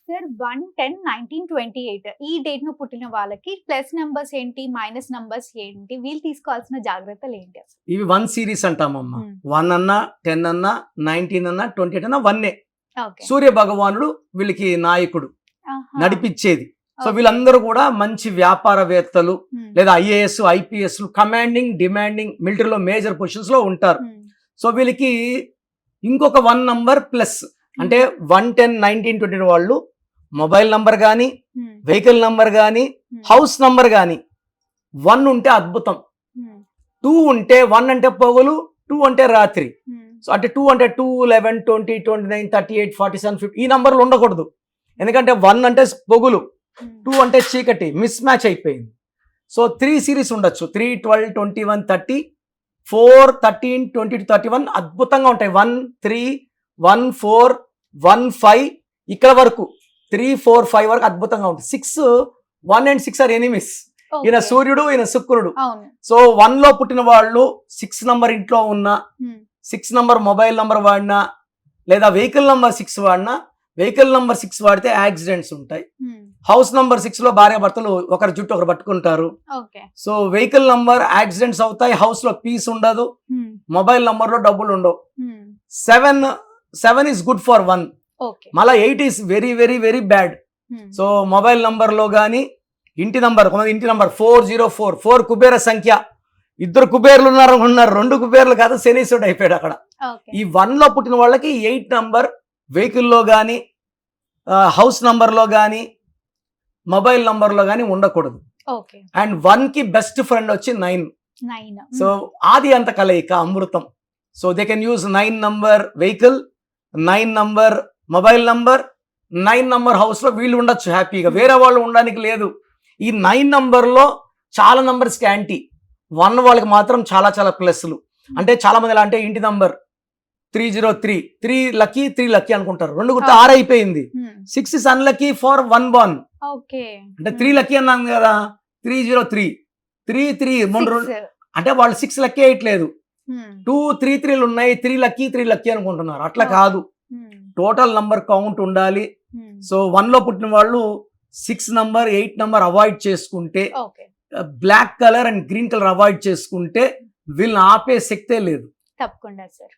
Sir 1-10-1928 ఈ date ను పుట్టిన వాళ్ళకి ప్లస్ నంబర్స్ ఏంటి, మైనస్ నంబర్స్ ఏంటి, వీళ్ళు తీసుకోవాల్సిన జాగ్రత్తలు ఏంటి అసలు? ఇవి 1 సిరీస్ అంటామమ్మా. 1 అన్నా 10 అన్నా 19 అన్నా 28 అన్నా 1 ఓకే. సూర్య భగవానుడు వీళ్ళకి నాయకుడు, ఆహా. నడిపించేది. So okay. వీళ్ళందరూ కూడా మంచి వ్యాపారవేత్తలు Hmm. లేదా ఐఏఎస్ ఐపీఎస్ కమాండింగ్ డిమాండింగ్ మిలిటరీలో మేజర్ పొజిషన్స్ లో ఉంటారు. Hmm. సో వీళ్ళకి ఇంకొక 1 నంబర్ ప్లస్ అంటే 1-10-19-20 వాళ్ళు మొబైల్ నంబర్ కానీ Hmm. వెహికల్ నంబర్ కానీ Hmm. హౌస్ నంబర్ కానీ 1 ఉంటే అద్భుతం, Hmm. 2 ఉంటే 1 అంటే పొగలు, 2 అంటే రాత్రి. Hmm. సో అంటే 2 అంటే 2, 11, 20, 29, 38, 47, 50 ఈ నంబర్లు ఉండకూడదు. ఎందుకంటే 1 అంటే పొగులు, Hmm. 2 అంటే చీకటి, మిస్ మ్యాచ్ అయిపోయింది. సో 3 సిరీస్ ఉండొచ్చు, 3, 12, 21, 30, 4, 13, 20 to 31 అద్భుతంగా ఉంటాయి. 1, 3, 1, 4, 1, 5 ఇక్కడ వరకు 3, 4, 5 వరకు అద్భుతంగా ఉంటుంది. 6, 1 and 6 ఆర్ ఎనిమిస్. ఈయన Okay. సూర్యుడు, ఈయన శుక్రుడు. అవును. సో 1 లో పుట్టిన వాళ్ళు 6 నంబర్ ఇంట్లో ఉన్న, Hmm. 6 నంబర్ మొబైల్ నంబర్ వాడినా లేదా వెహికల్ నంబర్ 6 వాడినా, వెహికల్ నంబర్ 6 వాడితే యాక్సిడెంట్స్ ఉంటాయి. Hmm. హౌస్ నంబర్ 6 లో భార్య భర్తలు ఒకరి జుట్టు ఒకరు పట్టుకుంటారు. Okay. So vehicle number accidents అవుతాయి, హౌస్ లో పీస్ ఉండదు, Hmm. మొబైల్ నంబర్ లో డబ్బులు ఉండవు. Hmm. 7 is good for 1. Okay. మళ్ళీ 8 is very very very bad. Hmm. So mobile number లో కానీ ఇంటి నంబర్, కొంతమంది ఇంటి నంబర్ 404, 4 కుబేర సంఖ్య. 2 కుబేర్లు ఉన్నారు, 2 కుబేర్లు కాదు, శనీశ్వరుడు అయిపోయాడు అక్కడ. ఓకే. ఈ 1 లో పుట్టిన వాళ్ళకి 8 నంబర్ వెహికల్లో కానీ హౌస్ నంబర్లో కానీ మొబైల్ నంబర్లో కానీ ఉండకూడదు. ఓకే. అండ్ 1 కి బెస్ట్ ఫ్రెండ్ వచ్చి 9. 9. సో ఆది అంత కలయిక అమృతం. So they can use 9 number vehicle, 9 number mobile number, 9 number house లో వీళ్ళు ఉండొచ్చు హ్యాపీగా, వేరే వాళ్ళు ఉండడానికి లేదు. ఈ 9 నంబర్లో చాలా నంబర్స్కి యాంటీ, 1 వాళ్ళకి మాత్రం చాలా చాలా ప్లస్లు. అంటే చాలా మంది ఎలా అంటే ఇంటి నంబర్ 303, 3 లక్కీ 3 లక్కీ అనుకుంటారు, 2 గుర్తు 6 అయిపోయింది. 6 is unlucky for 1 born. Okay. అంటే 3 లక్కీ అన్నాను కదా, 303, 3 అంటే వాళ్ళు 6 లక్కీ వేయట్లేదు, 2 3 3లు ఉన్నాయి, 3 లక్కీ అనుకుంటున్నారు. అట్లా కాదు, టోటల్ నంబర్ కౌంట్ ఉండాలి. సో 1 లో పుట్టిన వాళ్ళు 6 నంబర్ 8 నంబర్ అవాయిడ్ చేసుకుంటే, okay. Black colour and green colour avoid చేసుకుంటే వీళ్ళని ఆపే శక్తే లేదు. తప్పకుండా సార్.